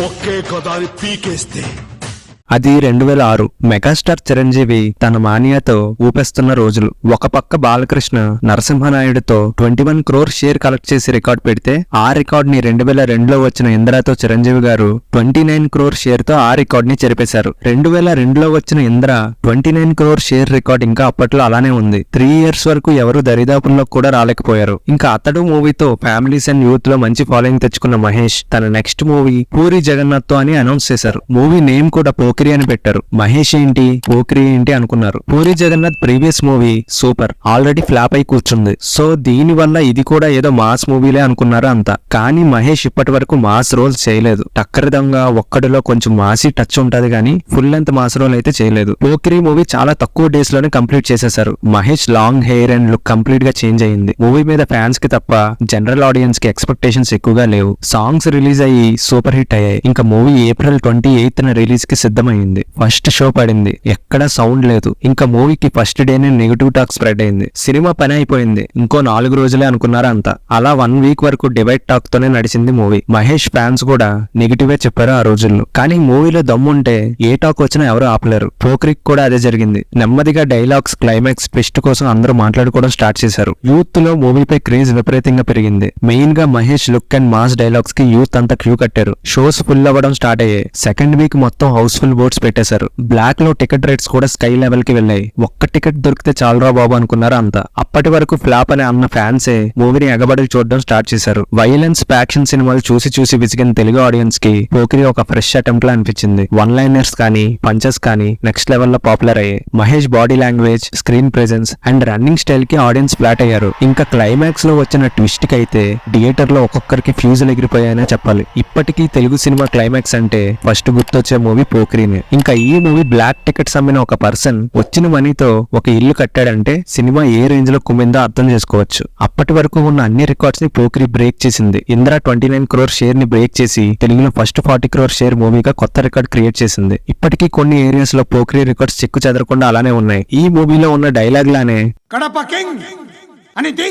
ఒకే కదాని పీకేస్తే అది 2006 మెగాస్టార్ చిరంజీవి తన మానియాతో ఊపేస్తున్న రోజులు. ఒక పక్క బాలకృష్ణ నరసింహనాయుడుతో 21 crore షేర్ కలెక్ట్ చేసి రికార్డ్ పెడితే ఆ రికార్డ్ ని 2002లో వచ్చిన ఇంద్రతో చిరంజీవి గారు 29 crore షేర్ తో ఆ రికార్డ్ ని చెరిపేశారు. 2002లో వచ్చిన ఇంద్ర 29 crore షేర్ రికార్డ్ ఇంకా అప్పట్లో అలానే ఉంది. 3 years వరకు ఎవరు దరిదాపుల్లో కూడా రాలేకపోయారు. ఇంకా అతడు మూవీతో ఫ్యామిలీస్ అండ్ యూత్ లో మంచి ఫాలోయింగ్ తెచ్చుకున్న మహేష్ తన నెక్స్ట్ మూవీ పూరి జగన్నాథ్ తో అని అనౌన్స్ చేశారు. మూవీ నేమ్ కూడా పోకిరి అని పెట్టారు. మహేష్ ఏంటి పోకిరి ఏంటి అనుకున్నారు. Puri Jagannath previous movie super already flop అయి కూర్చుంది. సో దీని వల్ల ఇది కూడా ఏదో మాస్ మూవీలే అనుకున్నారు అంతా. కానీ మహేష్ ఇప్పటి వరకు మాస్ రోల్స్ చేయలేదు. టక్కరి దొంగ ఒక్కడిలో కొంచెం మాసీ టచ్ ఉంటది కానీ ఫుల్ లెంత్ మాస్ రోల్ అయితే చేయలేదు. పోకిరి మూవీ చాలా తక్కువ డేస్ లోనే కంప్లీట్ చేసేశారు. Mahesh long hair and look complete గా చేంజ్ అయ్యింది. మూవీ మీద ఫ్యాన్స్ కి తప్ప జనరల్ ఆడియన్స్ కి ఎక్స్పెక్టేషన్స్ ఎక్కువగా లేవు. సాంగ్స్ రిలీజ్ అయ్యి సూపర్ హిట్ అయ్యాయి. ఇంకా మూవీ April 28న రిలీజ్ కి సిద్ధమైంది. ఫస్ట్ షో పడింది. ఎక్కడా సౌండ్ లేదు. ఇంకా మూవీకి ఫస్ట్ డేనే నెగిటివ్ టాక్ స్ప్రెడ్ అయింది. సినిమా పని అయిపోయింది, ఇంకో 4 రోజులే అనుకున్నారా అంతా. అలా 1 week వరకు డిబేట్ టాక్ తోనే నడిచింది మూవీ. మహేష్ ఫ్యాన్స్ కూడా నెగిటివే చెప్పారు ఆ రోజుల్లో. కానీ మూవీలో దమ్ముంటే ఏ టాక్ వచ్చినా ఎవరు ఆపలేరు. పోక్రికి కూడా అదే జరిగింది. నెమ్మదిగా డైలాగ్స్ క్లైమాక్స్ ట్విస్ట్ కోసం అందరూ మాట్లాడుకోవడం స్టార్ట్ చేశారు. యూత్ లో మూవీపై క్రేజ్ విపరీతంగా పెరిగింది. మెయిన్ గా Mahesh look and mass dialogues కి యూత్ అంతా క్యూ కట్టారు. షోస్ ఫుల్ అవ్వడం స్టార్ట్ అయ్యాయి. సెకండ్ వీక్ మొత్తం హౌస్ఫుల్ బోర్డ్స్ పెట్టేశారు. బ్లాక్ లో టికెట్ రేట్స్ కూడా స్కై లెవెల్ కి వెళ్ళాయి. ఒక్క టికెట్ దొరికితే చాలరా బాబు అనుకున్నారు అంతా. అప్పటి వరకు ఫ్లాప్ అని అన్న ఫ్యాన్సే మూవీని ఎగబడి చూడడం స్టార్ట్ చేశారు. వైలెన్స్ యాక్షన్ సినిమాలు చూసి చూసి విసిగిన తెలుగు ఆడియన్స్ కి పోకిరి ఒక ఫ్రెష్ అటెంప్ట్ లా అనిపించింది. వన్ లైనర్స్ కానీ పంచెస్ కానీ నెక్స్ట్ లెవెల్ లో పాపులర్ అయ్యాయి. Mahesh body language screen presence and running style కి ఆడియన్స్ ఫ్లాట్ అయ్యారు. ఇంకా క్లైమాక్స్ లో వచ్చిన ట్విస్ట్ కి అయితే థియేటర్ లో ఒక్కొక్కరికి ఫ్యూజులు ఎగిరిపోయాయనే చెప్పాలి. ఇప్పటికీ తెలుగు సినిమా క్లైమాక్స్ అంటే ఫస్ట్ గుర్తొచ్చే మూవీ పోకిరినే. ఇంకా ఈ మూవీ బ్లాక్ టికెట్స్ అమ్మిన ఒక పర్సన్ వచ్చిన మనీతో ఒక ఇల్లు కట్టాడంటే సినిమా ఏ రేంజ్ లో కుమ్మిందో అర్థం చేసుకోవచ్చు. అప్పటి వరకు ఉన్న అన్ని రికార్డ్స్ ని పోకిరి బ్రేక్ చేసింది. ఇంద్ర 29 crore షేర్ ని బ్రేక్ చేసి తెలుగులో ఫస్ట్ 40 crore షేర్ మూవీగా కొత్త రికార్డ్ క్రియేట్ చేసింది. ఇప్పటికీ కొన్ని ఏరియాస్ లో పోకిరి రికార్డ్స్ చెక్కు చెదరకుండా అలానే ఉన్నాయి. ఈ మూవీలో ఉన్న డైలాగ్ లానే కడప కింగ్ అనేది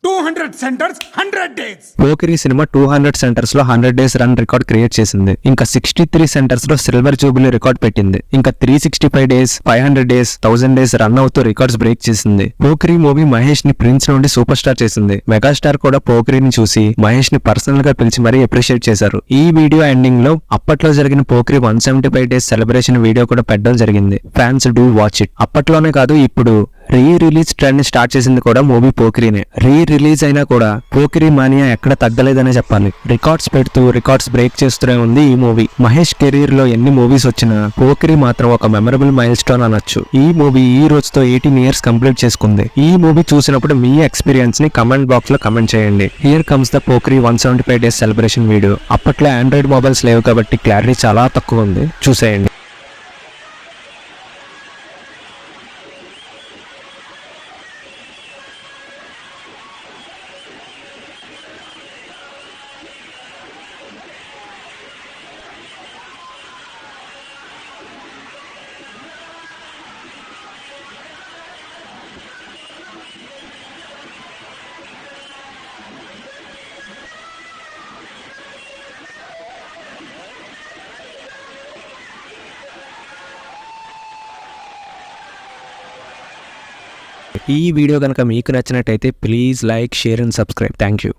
200 centers 100 days. Pokiri cinema 200 centers లో 100 days రన్ రికార్డ్ క్రియేట్ చేసింది. ఇంకా 63 centers లో సిల్వర్ జూబిలీ రికార్డ్ పెట్టింది. ఇంకా 365 days 500 days 1000 days రన్ అవుతూ రికార్డ్స్ బ్రేక్ చేసింది. పోకిరి మూవీ మహేష్ ని ప్రిన్స్ నుండి సూపర్ స్టార్ చేసింది. మెగాస్టార్ కూడా పోకిరిని చూసి మహేష్ ని పర్సనల్ గా పిలిచి మరీ అప్రిషియేట్ చేశారు. ఈ వీడియో ఎండింగ్ లో అప్పట్లో జరిగిన పోకిరి 175 days సెలబ్రేషన్ వీడియో కూడా పెట్టడం జరిగింది. Fans do watch it. అప్పట్లోనే కాదు ఇప్పుడు రీ రిలీజ్ ట్రెండ్ ని స్టార్ట్ చేసింది కూడా మూవీ పోకిరినే. రీ రిలీజ్ అయినా కూడా పోకిరి మానియా ఎక్కడ తగ్గలేదనే చెప్పాలి. రికార్డ్స్ పెడుతూ రికార్డ్స్ బ్రేక్ చేస్తూనే ఉంది ఈ మూవీ. మహేష్ కెరీర్ లో ఎన్ని మూవీస్ వచ్చినా పోకిరి మాత్రం ఒక మెమరబుల్ మైల్ స్టోన్ అనొచ్చు. ఈ మూవీ ఈ రోజుతో 18 years కంప్లీట్ చేసుకుంది. ఈ మూవీ చూసినప్పుడు మీ ఎక్స్పీరియన్స్ ని కమెంట్ బాక్స్ లో కమెంట్ చేయండి. Here comes the Pokiri 175 days celebration video. అప్పట్లో ఆండ్రాయిడ్ మొబైల్స్ లేవు కాబట్టి క్లారిటీ చాలా తక్కువ ఉంది, చూసేయండి. ఈ వీడియో కనుక మీకు నచ్చినట్టయితే please like share and subscribe. Thank you.